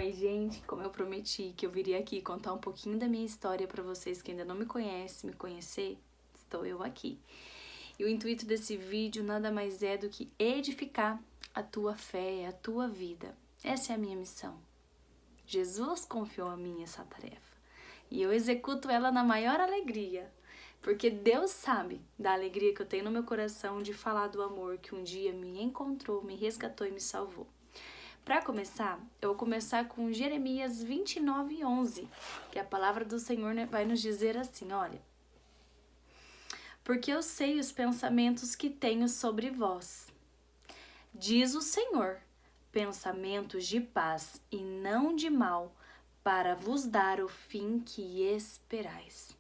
Oi, gente, como eu prometi que eu viria aqui contar um pouquinho da minha história para vocês que ainda não me conhecem, me conhecer, estou eu aqui. E o intuito desse vídeo nada mais é do que edificar a tua fé, a tua vida. Essa é a minha missão. Jesus confiou a mim essa tarefa e eu executo ela na maior alegria, porque Deus sabe da alegria que eu tenho no meu coração de falar do amor que um dia me encontrou, me resgatou e me salvou. Para começar, eu vou começar com Jeremias 29:11, que a palavra do Senhor vai nos dizer assim, olha: porque eu sei os pensamentos que tenho sobre vós, diz o Senhor, pensamentos de paz e não de mal, para vos dar o fim que esperais.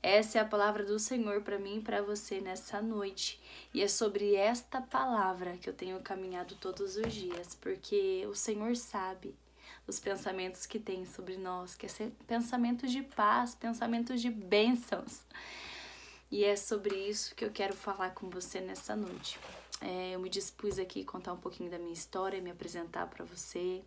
Essa é a palavra do Senhor para mim e para você nessa noite. E é sobre esta palavra que eu tenho caminhado todos os dias, porque o Senhor sabe os pensamentos que tem sobre nós, que é pensamentos de paz, pensamentos de bênçãos. E é sobre isso que eu quero falar com você nessa noite. Eu me dispus aqui a contar um pouquinho da minha história, me apresentar para você.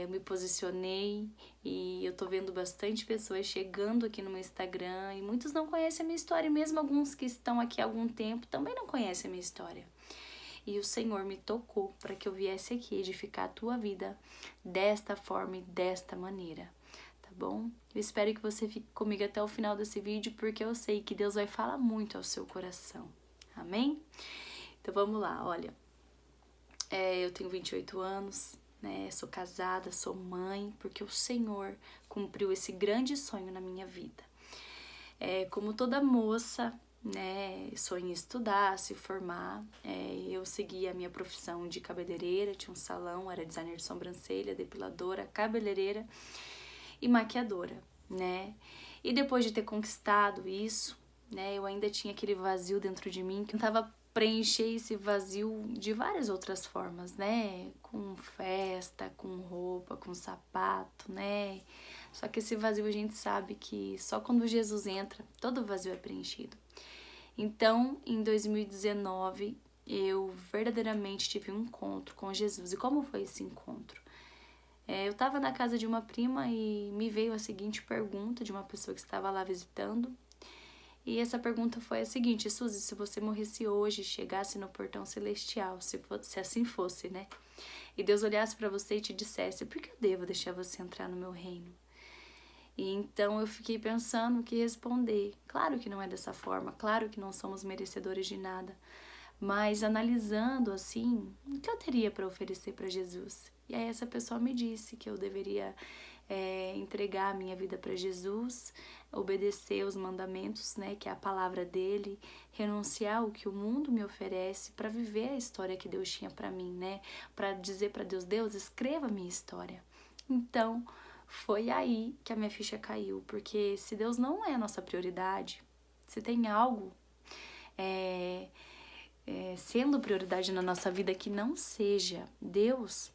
Eu me posicionei e eu tô vendo bastante pessoas chegando aqui no meu Instagram e muitos não conhecem a minha história, e mesmo alguns que estão aqui há algum tempo também não conhecem a minha história. E o Senhor me tocou para que eu viesse aqui edificar a tua vida desta forma e desta maneira, tá bom? Eu espero que você fique comigo até o final desse vídeo, porque eu sei que Deus vai falar muito ao seu coração, amém? Então vamos lá, olha, eu tenho 28 anos, né? Sou casada, sou mãe, porque o Senhor cumpriu esse grande sonho na minha vida. Como toda moça, né, sonha em estudar, se formar, eu segui a minha profissão de cabeleireira, tinha um salão, era designer de sobrancelha, depiladora, cabeleireira e maquiadora, né? E depois de ter conquistado isso, né, eu ainda tinha aquele vazio dentro de mim que eu tentava preencher esse vazio de várias outras formas, né? Com festa, com roupa, com sapato, né? Só que esse vazio a gente sabe que só quando Jesus entra, todo vazio é preenchido. Então, em 2019, eu verdadeiramente tive um encontro com Jesus. E como foi esse encontro? Eu estava na casa de uma prima e me veio a seguinte pergunta de uma pessoa que estava lá visitando. E essa pergunta foi a seguinte: Suzy, se você morresse hoje, chegasse no portão celestial, se assim fosse, né? E Deus olhasse para você e te dissesse: por que eu devo deixar você entrar no meu reino? E então eu fiquei pensando o que responder. Claro que não é dessa forma, claro que não somos merecedores de nada, mas analisando assim, o que eu teria para oferecer para Jesus? E aí essa pessoa me disse que eu deveria entregar a minha vida para Jesus, obedecer os mandamentos, né, que é a palavra dele, renunciar o que o mundo me oferece para viver a história que Deus tinha para mim, né, para dizer para Deus: Deus, escreva a minha história. Então, foi aí que a minha ficha caiu, porque se Deus não é a nossa prioridade, se tem algo sendo prioridade na nossa vida que não seja Deus,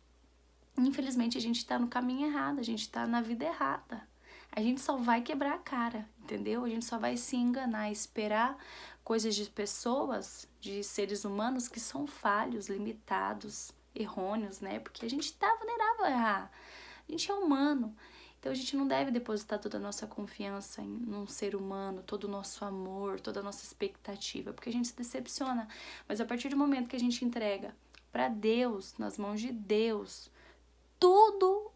infelizmente a gente tá no caminho errado, a gente tá na vida errada. A gente só vai quebrar a cara, entendeu? A gente só vai se enganar, esperar coisas de pessoas, de seres humanos que são falhos, limitados, errôneos, né? Porque a gente tá vulnerável a errar. A gente é humano. Então a gente não deve depositar toda a nossa confiança num ser humano, todo o nosso amor, toda a nossa expectativa, porque a gente se decepciona. Mas a partir do momento que a gente entrega para Deus, nas mãos de Deus, tudo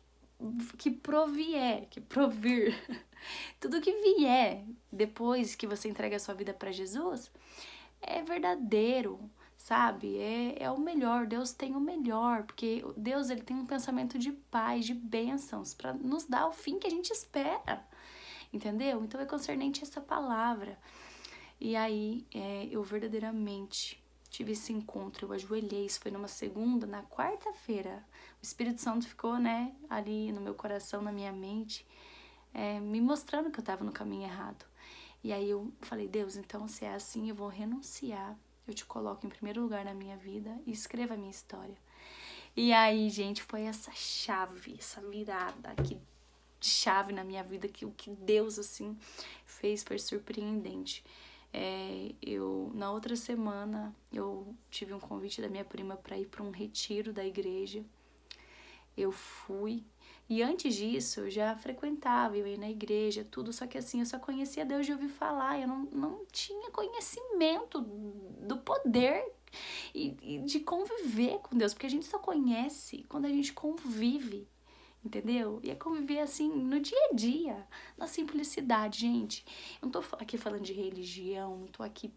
que provir, tudo que vier depois que você entrega a sua vida para Jesus, é verdadeiro, sabe? É o melhor, Deus tem o melhor, porque Deus, ele tem um pensamento de paz, de bênçãos, para nos dar o fim que a gente espera, entendeu? Então é concernente essa palavra. E aí, eu verdadeiramente tive esse encontro, eu ajoelhei, isso foi numa segunda, na quarta-feira, o Espírito Santo ficou, né, ali no meu coração, na minha mente, me mostrando que eu tava no caminho errado. E aí eu falei: Deus, então se é assim, eu vou renunciar, eu te coloco em primeiro lugar na minha vida e escreva a minha história. E aí, gente, foi essa chave, essa virada aqui de chave na minha vida, que o que Deus, assim, fez foi surpreendente. Na outra semana, eu tive um convite da minha prima para ir para um retiro da igreja. eu fui. E antes disso, eu já frequentava, eu ia na igreja, tudo, só que assim, eu só conhecia Deus de ouvir falar, eu não tinha conhecimento do poder e de conviver com Deus, porque a gente só conhece quando a gente convive, entendeu? E é conviver assim, no dia a dia, na simplicidade, gente. Eu não tô aqui falando de religião, não tô aqui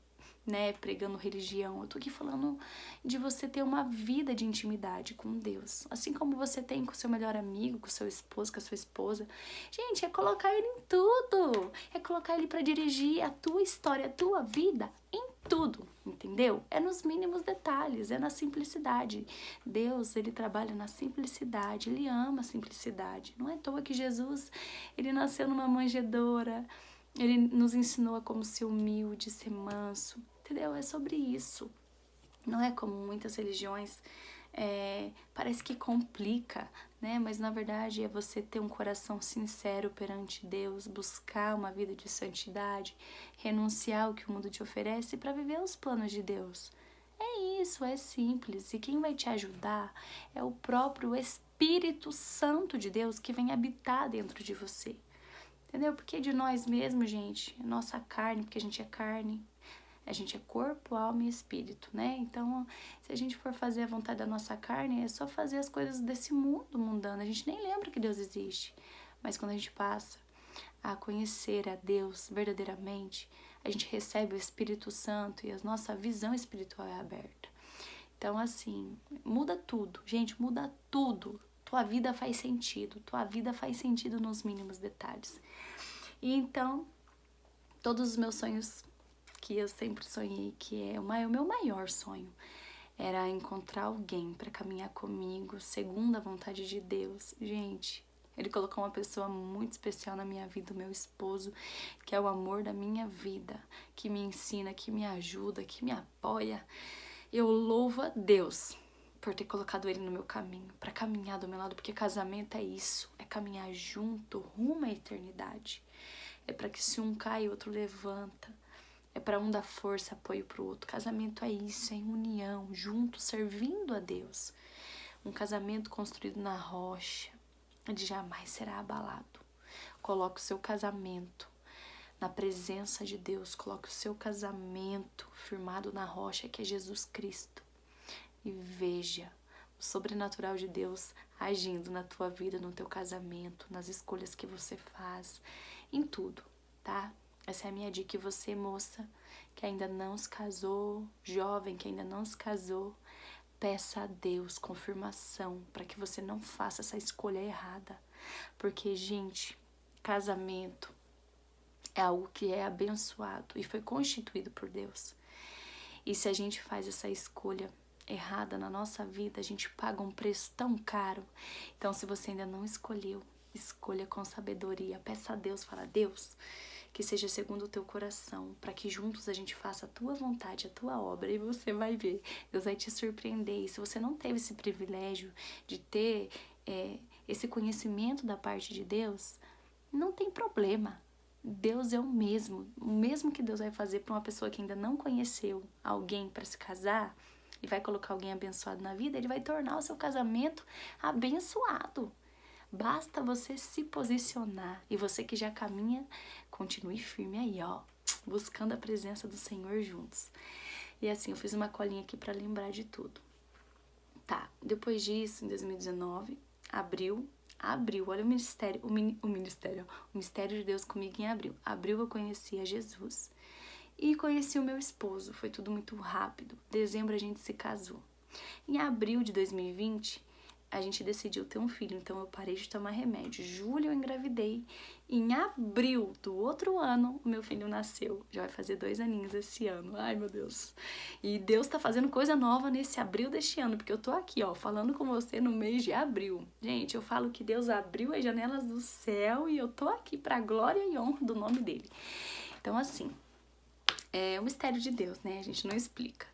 pregando religião. Eu tô aqui falando de você ter uma vida de intimidade com Deus. Assim como você tem com o seu melhor amigo, com o seu esposo, com a sua esposa. Gente, é colocar ele em tudo. É colocar ele pra dirigir a tua história, a tua vida em tudo, entendeu? É nos mínimos detalhes, é na simplicidade. Deus, ele trabalha na simplicidade, ele ama a simplicidade. Não é à toa que Jesus, ele nasceu numa manjedoura, ele nos ensinou a como ser humilde, ser manso, entendeu? É sobre isso. Não é como muitas religiões, parece que complica, né? Mas na verdade é você ter um coração sincero perante Deus, buscar uma vida de santidade, renunciar ao que o mundo te oferece para viver os planos de Deus. É isso, é simples. E quem vai te ajudar é o próprio Espírito Santo de Deus que vem habitar dentro de você. Entendeu? Porque de nós mesmos, gente, nossa carne, porque a gente é carne, a gente é corpo, alma e espírito, né? Então, se a gente for fazer a vontade da nossa carne, é só fazer as coisas desse mundo mundano. A gente nem lembra que Deus existe. Mas quando a gente passa a conhecer a Deus verdadeiramente, a gente recebe o Espírito Santo e a nossa visão espiritual é aberta. Então, assim, muda tudo. Gente, muda tudo. Tua vida faz sentido. Tua vida faz sentido nos mínimos detalhes. E então, todos os meus sonhos que eu sempre sonhei, que é o meu maior sonho, era encontrar alguém para caminhar comigo, segundo a vontade de Deus. Gente, ele colocou uma pessoa muito especial na minha vida, o meu esposo, que é o amor da minha vida, que me ensina, que me ajuda, que me apoia. Eu louvo a Deus por ter colocado ele no meu caminho, para caminhar do meu lado, porque casamento é isso, é caminhar junto, rumo à eternidade. É para que se um cai, o outro levanta. É para um dar força, apoio pro outro. Casamento é isso, é em união, junto, servindo a Deus. Um casamento construído na rocha, ele jamais será abalado. Coloque o seu casamento na presença de Deus. Coloque o seu casamento firmado na rocha, que é Jesus Cristo. E veja o sobrenatural de Deus agindo na tua vida, no teu casamento, nas escolhas que você faz, em tudo, tá? Essa é a minha dica. E você, moça, que ainda não se casou, jovem que ainda não se casou, peça a Deus confirmação para que você não faça essa escolha errada. Porque, gente, casamento é algo que é abençoado e foi constituído por Deus. E se a gente faz essa escolha errada na nossa vida, a gente paga um preço tão caro. Então, se você ainda não escolheu, escolha com sabedoria. Peça a Deus, fala: Deus, que seja segundo o teu coração, para que juntos a gente faça a tua vontade, a tua obra, e você vai ver, Deus vai te surpreender. E se você não teve esse privilégio de ter esse conhecimento da parte de Deus, não tem problema. Deus é o mesmo que Deus vai fazer para uma pessoa que ainda não conheceu alguém para se casar e vai colocar alguém abençoado na vida, ele vai tornar o seu casamento abençoado. Basta você se posicionar. E você que já caminha, continue firme aí, ó, buscando a presença do Senhor juntos. E assim, eu fiz uma colinha aqui pra lembrar de tudo. Tá, depois disso, em 2019, abril, olha o mistério de Deus comigo em abril. Abril eu conheci a Jesus e conheci o meu esposo, foi tudo muito rápido. Dezembro a gente se casou. Em abril de 2020, a gente decidiu ter um filho, então eu parei de tomar remédio. Julho eu engravidei. Em abril do outro ano, o meu filho nasceu. Já vai fazer 2 aninhos esse ano. Ai, meu Deus. E Deus tá fazendo coisa nova nesse abril deste ano, porque eu tô aqui, ó, falando com você no mês de abril. Gente, eu falo que Deus abriu as janelas do céu e eu tô aqui pra glória e honra do nome dele. Então, assim, é o mistério de Deus, né? A gente não explica.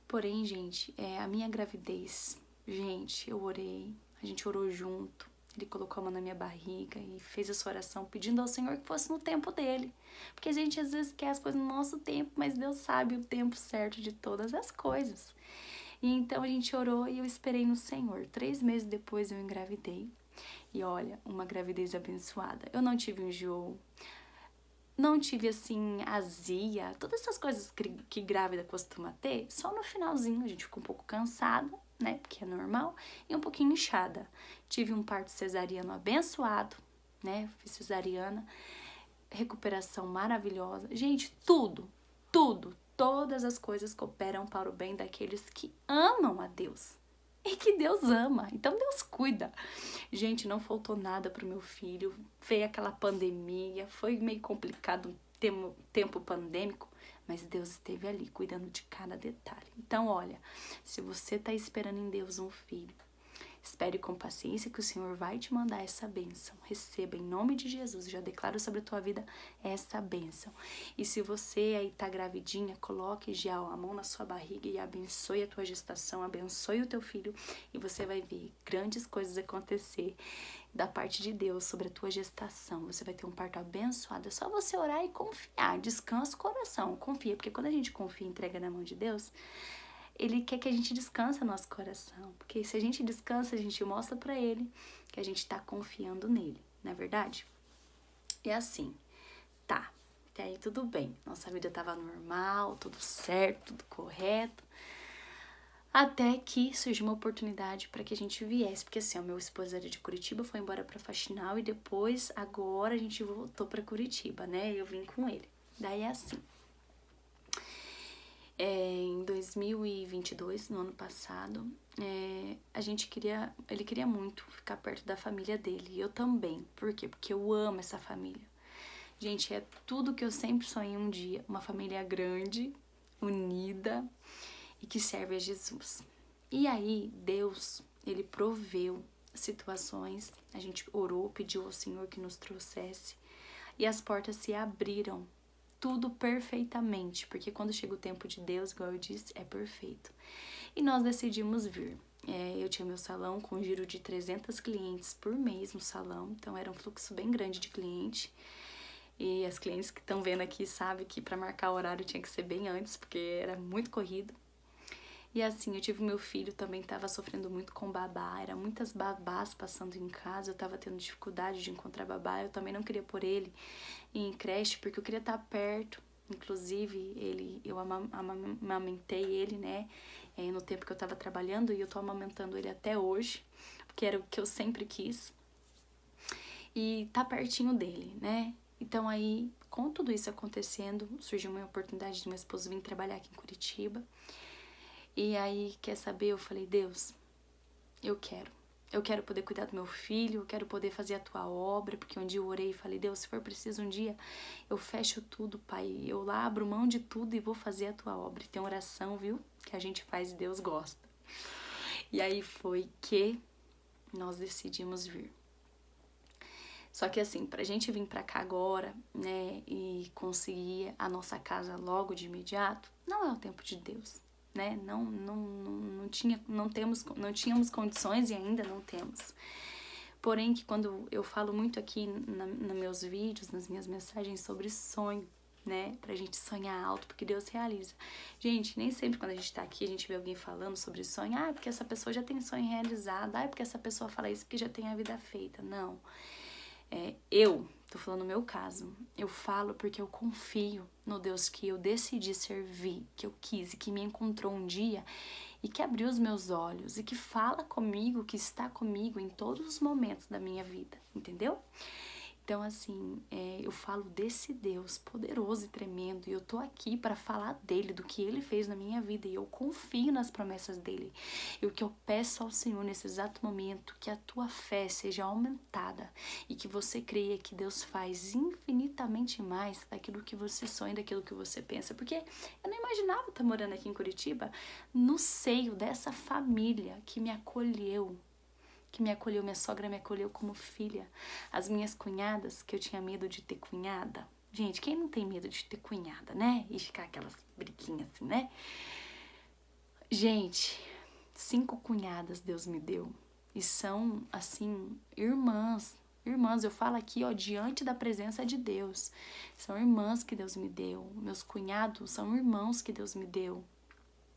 Porém, gente, a minha gravidez... Gente, eu orei, a gente orou junto, ele colocou a mão na minha barriga e fez essa oração pedindo ao Senhor que fosse no tempo dele. Porque a gente às vezes quer as coisas no nosso tempo, mas Deus sabe o tempo certo de todas as coisas. E então a gente orou e eu esperei no Senhor. 3 meses depois eu engravidei. E olha, uma gravidez abençoada. Eu não tive enjoo, não tive assim azia, todas essas coisas que grávida costuma ter. Só no finalzinho a gente ficou um pouco cansada, né, porque é normal, e um pouquinho inchada. Tive um parto cesariano abençoado, né, fiz cesariana, recuperação maravilhosa. Gente, tudo, todas as coisas cooperam para o bem daqueles que amam a Deus. E que Deus ama, então Deus cuida. Gente, não faltou nada pro meu filho, veio aquela pandemia, foi meio complicado o tempo pandêmico, mas Deus esteve ali cuidando de cada detalhe. Então, olha, se você tá esperando em Deus um filho, espere com paciência que o Senhor vai te mandar essa bênção. Receba em nome de Jesus. Já declaro sobre a tua vida essa bênção. E se você aí tá gravidinha, coloque já a mão na sua barriga e abençoe a tua gestação, abençoe o teu filho e você vai ver grandes coisas acontecer da parte de Deus sobre a tua gestação. Você vai ter um parto abençoado. É só você orar e confiar. Descansa o coração. Confia, porque quando a gente confia e entrega na mão de Deus, Ele quer que a gente descanse no nosso coração. Porque se a gente descansa, a gente mostra pra Ele que a gente tá confiando nele. Não é verdade? E assim, tá. Até aí tudo bem. Nossa vida tava normal, tudo certo, tudo correto. Até que surgiu uma oportunidade para que a gente viesse. Porque assim, o meu esposo era de Curitiba, foi embora pra Faxinal. E depois, agora, a gente voltou pra Curitiba, né? Eu vim com ele. Daí é assim. Em 2022, no ano passado, ele queria muito ficar perto da família dele, e eu também. Por quê? Porque eu amo essa família. Gente, é tudo que eu sempre sonhei um dia, uma família grande, unida e que serve a Jesus. E aí, Deus, ele proveu situações, a gente orou, pediu ao Senhor que nos trouxesse, e as portas se abriram. Tudo perfeitamente, porque quando chega o tempo de Deus, igual eu disse, é perfeito. E nós decidimos vir. Eu tinha meu salão com um giro de 300 clientes por mês no salão, então era um fluxo bem grande de cliente. E as clientes que estão vendo aqui sabem que para marcar o horário tinha que ser bem antes, porque era muito corrido. E assim, eu tive meu filho, também estava sofrendo muito com babá, eram muitas babás passando em casa, eu estava tendo dificuldade de encontrar babá, eu também não queria pôr ele em creche, porque eu queria estar perto. Inclusive, eu amamentei ele, né, no tempo que eu estava trabalhando, e eu tô amamentando ele até hoje, porque era o que eu sempre quis. E tá pertinho dele, né? Então aí, com tudo isso acontecendo, surgiu uma oportunidade de meu esposo vir trabalhar aqui em Curitiba. E aí, quer saber, eu falei, Deus, eu quero poder cuidar do meu filho, eu quero poder fazer a tua obra, porque um dia eu orei e falei, Deus, se for preciso um dia, eu fecho tudo, Pai, eu lá abro mão de tudo e vou fazer a tua obra. E tem oração, viu, que a gente faz e Deus gosta. E aí foi que nós decidimos vir. Só que assim, pra gente vir pra cá agora, né, e conseguir a nossa casa logo de imediato, não é o tempo de Deus. Né? Não tínhamos condições e ainda não temos. Porém, que quando eu falo muito aqui nos meus vídeos, nas minhas mensagens sobre sonho, né? Pra gente sonhar alto, porque Deus realiza. Gente, nem sempre quando a gente tá aqui, a gente vê alguém falando sobre sonho, porque essa pessoa já tem sonho realizado, porque essa pessoa fala isso porque já tem a vida feita. Não. Eu tô falando no meu caso, eu falo porque eu confio no Deus que eu decidi servir, que eu quis e que me encontrou um dia e que abriu os meus olhos e que fala comigo, que está comigo em todos os momentos da minha vida, entendeu? Então, assim, eu falo desse Deus poderoso e tremendo, e eu tô aqui para falar dele, do que ele fez na minha vida, e eu confio nas promessas dele. E o que eu peço ao Senhor nesse exato momento, que a tua fé seja aumentada, e que você creia que Deus faz infinitamente mais daquilo que você sonha, daquilo que você pensa. Porque eu não imaginava estar morando aqui em Curitiba, no seio dessa família que me acolheu, minha sogra me acolheu como filha. As minhas cunhadas, que eu tinha medo de ter cunhada. Gente, quem não tem medo de ter cunhada, né? E ficar aquelas briguinhas assim, né? Gente, 5 cunhadas Deus me deu. E são, assim, irmãs. Irmãs, eu falo aqui, ó, diante da presença de Deus. São irmãs que Deus me deu. Meus cunhados são irmãos que Deus me deu.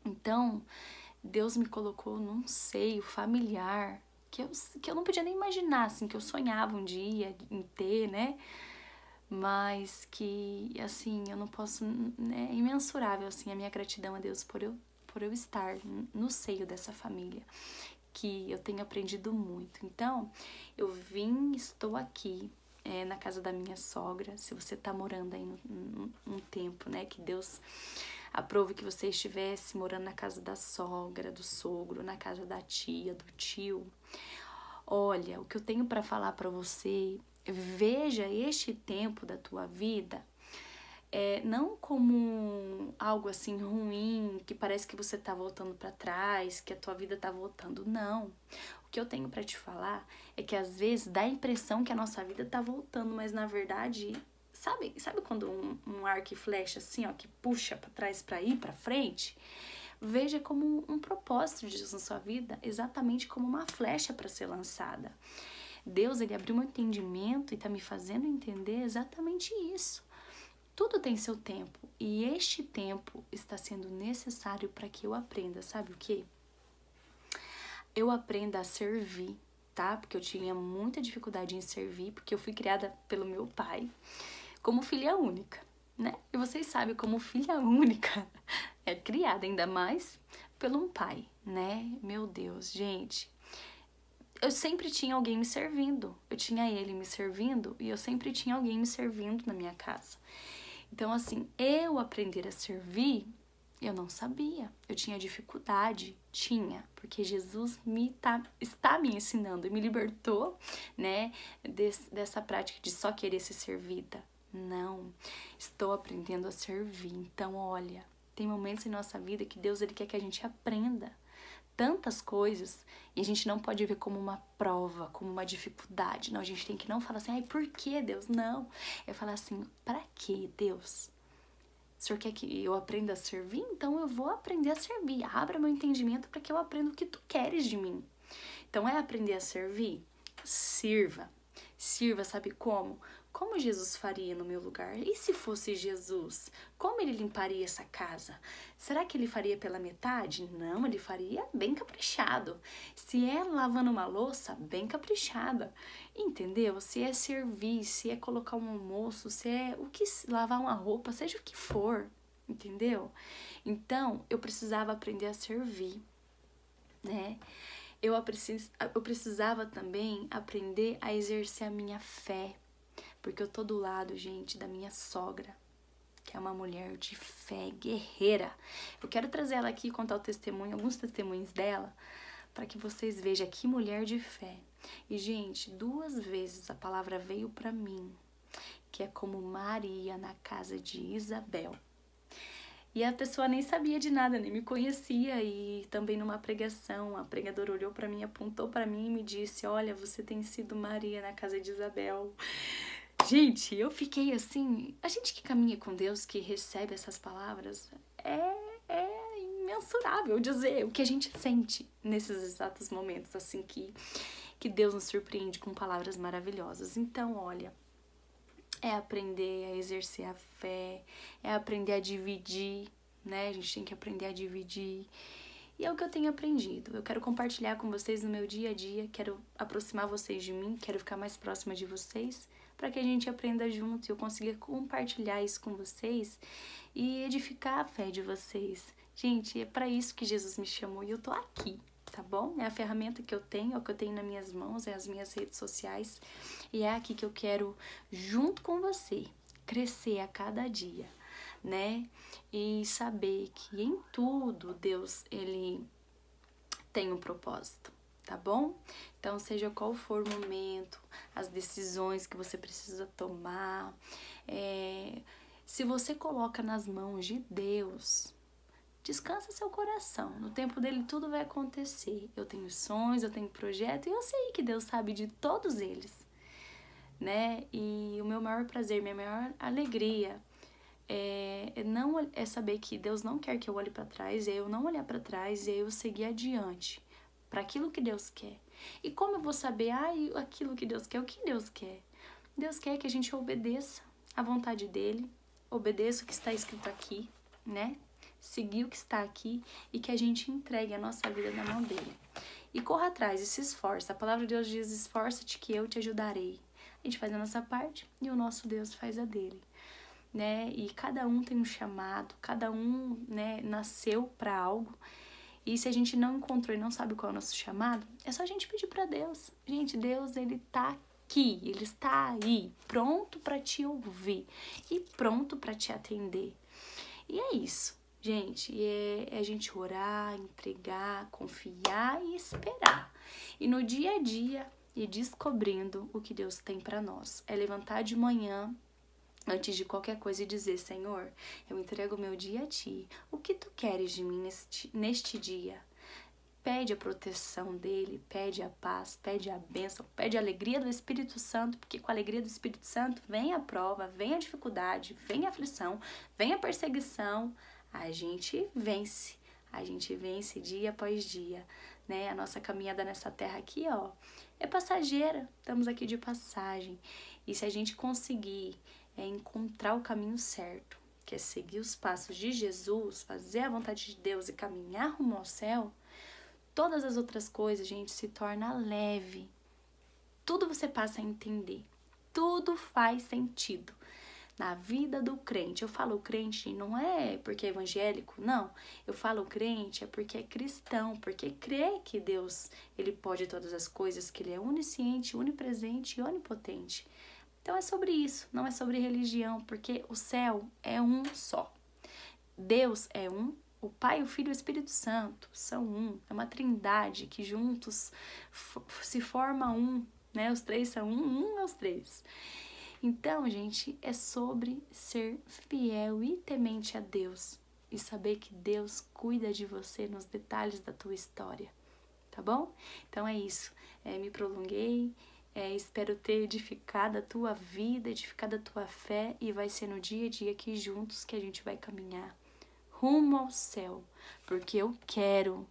Então, Deus me colocou num seio familiar que eu não podia nem imaginar, assim, que eu sonhava um dia em ter, né? Mas que, assim, eu não posso, né? É imensurável, assim, a minha gratidão a Deus por eu estar no seio dessa família, que eu tenho aprendido muito. Então, estou aqui, na casa da minha sogra. Se você tá morando aí um tempo, né, que Deus aprove que você estivesse morando na casa da sogra, do sogro, na casa da tia, do tio. Olha, o que eu tenho para falar para você, veja este tempo da tua vida não como algo assim ruim, que parece que você tá voltando para trás, que a tua vida tá voltando. Não. O que eu tenho para te falar é que às vezes dá a impressão que a nossa vida tá voltando, mas na verdade, sabe quando um arco e flecha assim, ó, que puxa para trás para ir para frente? Veja como um propósito de Deus na sua vida, exatamente como uma flecha para ser lançada. Deus, ele abriu meu entendimento e tá me fazendo entender exatamente isso. Tudo tem seu tempo, e este tempo está sendo necessário para que eu aprenda, sabe o quê? Eu aprenda a servir, tá? Porque eu tinha muita dificuldade em servir, porque eu fui criada pelo meu pai como filha única, né? E vocês sabem como filha única é criada, ainda mais pelo um pai, né? Meu Deus, gente. Eu sempre tinha alguém me servindo. Eu tinha ele me servindo e eu sempre tinha alguém me servindo na minha casa. Então, assim, eu aprender a servir, eu não sabia. Eu tinha dificuldade, porque Jesus está me ensinando e me libertou, né, dessa prática de só querer ser servida. Não, estou aprendendo a servir. Então, olha, tem momentos em nossa vida que Deus, ele quer que a gente aprenda tantas coisas e a gente não pode ver como uma prova, como uma dificuldade. Não, a gente tem que não falar assim, ai, por que, Deus? Não. É falar assim, pra que, Deus? O Senhor quer que eu aprenda a servir? Então eu vou aprender a servir. Abra meu entendimento para que eu aprenda o que tu queres de mim. Então é aprender a servir? Sirva. Sirva, sabe como? Como Jesus faria no meu lugar? E se fosse Jesus? Como ele limparia essa casa? Será que ele faria pela metade? Não, ele faria bem caprichado. Se é lavando uma louça, bem caprichada. Entendeu? Se é servir, se é colocar um almoço, se é lavar uma roupa, seja o que for. Entendeu? Então, eu precisava aprender a servir, né? Eu precisava também aprender a exercer a minha fé, porque eu tô do lado, gente, da minha sogra, que é uma mulher de fé, guerreira. Eu quero trazer ela aqui e contar alguns testemunhos dela, para que vocês vejam que mulher de fé. E, gente, 2 vezes a palavra veio para mim, que é como Maria na casa de Isabel. E a pessoa nem sabia de nada, nem me conhecia. E também numa pregação, a pregadora olhou para mim, apontou para mim e me disse, olha, você tem sido Maria na casa de Isabel. Gente, eu fiquei assim, a gente que caminha com Deus, que recebe essas palavras, é imensurável dizer o que a gente sente nesses exatos momentos, assim, que Deus nos surpreende com palavras maravilhosas. Então, olha, é aprender a exercer a fé, é aprender a dividir, né? A gente tem que aprender a dividir. E é o que eu tenho aprendido. Eu quero compartilhar com vocês no meu dia a dia, quero aproximar vocês de mim, quero ficar mais próxima de vocês, para que a gente aprenda junto e eu consiga compartilhar isso com vocês e edificar a fé de vocês. Gente, é para isso que Jesus me chamou e eu tô aqui, tá bom? É a ferramenta que eu tenho, é o que eu tenho nas minhas mãos, é as minhas redes sociais. E é aqui que eu quero, junto com você, crescer a cada dia, né? E saber que em tudo Deus, ele tem um propósito, tá bom? Então, seja qual for o momento, as decisões que você precisa tomar, se você coloca nas mãos de Deus, descansa seu coração. No tempo dele tudo vai acontecer. Eu tenho sonhos, eu tenho projeto e eu sei que Deus sabe de todos eles, né? E o meu maior prazer, minha maior alegria é saber que Deus não quer que eu olhe para trás, é eu não olhar para trás, é eu seguir adiante para aquilo que Deus quer. E como eu vou saber aquilo que Deus quer, o que Deus quer? Deus quer que a gente obedeça à vontade dele, obedeça o que está escrito aqui, né? seguir o que está aqui e que a gente entregue a nossa vida na mão dele. E corra atrás e se esforça. A palavra de Deus diz: esforça-te que eu te ajudarei. A gente faz a nossa parte e o nosso Deus faz a dele, né? E cada um tem um chamado, cada um, né, nasceu para algo. E se a gente não encontrou e não sabe qual é o nosso chamado, é só a gente pedir para Deus. Gente, Deus, ele tá aqui, ele está aí, pronto para te ouvir e pronto para te atender. E é isso, gente, é a gente orar, entregar, confiar e esperar. E no dia a dia ir descobrindo o que Deus tem para nós. É levantar de manhã antes de qualquer coisa e dizer: Senhor, eu entrego o meu dia a Ti. O que Tu queres de mim neste dia? Pede a proteção dele, pede a paz, pede a bênção, pede a alegria do Espírito Santo, porque com a alegria do Espírito Santo vem a prova, vem a dificuldade, vem a aflição, vem a perseguição. A gente vence dia após dia, né? A nossa caminhada nessa terra aqui, ó, é passageira, estamos aqui de passagem. E se a gente conseguir encontrar o caminho certo, que é seguir os passos de Jesus, fazer a vontade de Deus e caminhar rumo ao céu, todas as outras coisas, gente, se torna leve. Tudo você passa a entender. Tudo faz sentido na vida do crente. Eu falo crente não é porque é evangélico, não. Eu falo crente é porque é cristão, porque crê que Deus, ele pode todas as coisas, que ele é onisciente, onipresente e onipotente. Então é sobre isso, não é sobre religião, porque o céu é um só. Deus é um, o Pai, o Filho e o Espírito Santo são um. É uma trindade que juntos se forma um, né? Os três são um é os três. Então, gente, é sobre ser fiel e temente a Deus e saber que Deus cuida de você nos detalhes da tua história, tá bom? Então é isso, me prolonguei, espero ter edificado a tua vida, edificado a tua fé, e vai ser no dia a dia aqui juntos que a gente vai caminhar rumo ao céu, porque eu quero,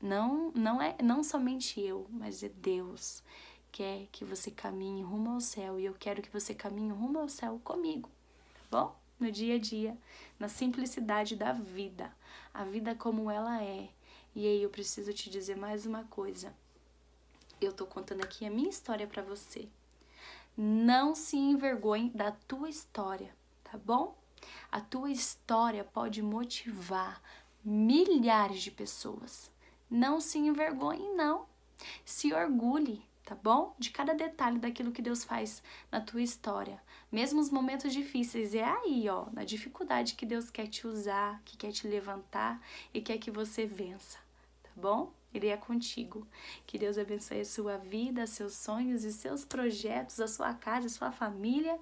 não somente eu, mas é Deus quer que você caminhe rumo ao céu, e eu quero que você caminhe rumo ao céu comigo, tá bom? No dia a dia, na simplicidade da vida, a vida como ela é. E aí eu preciso te dizer mais uma coisa. Eu tô contando aqui a minha história pra você. Não se envergonhe da tua história, tá bom? A tua história pode motivar milhares de pessoas. Não se envergonhe, não. Se orgulhe, tá bom? De cada detalhe daquilo que Deus faz na tua história. Mesmo os momentos difíceis, é aí, ó, na dificuldade que Deus quer te usar, que quer te levantar e quer que você vença, tá bom? Ele é contigo. Que Deus abençoe a sua vida, seus sonhos e seus projetos, a sua casa, a sua família.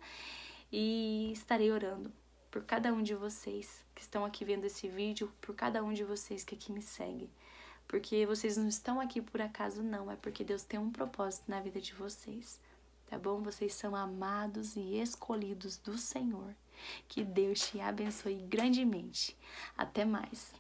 E estarei orando por cada um de vocês que estão aqui vendo esse vídeo, por cada um de vocês que aqui me segue. Porque vocês não estão aqui por acaso, não. É porque Deus tem um propósito na vida de vocês, tá bom? Vocês são amados e escolhidos do Senhor. Que Deus te abençoe grandemente. Até mais.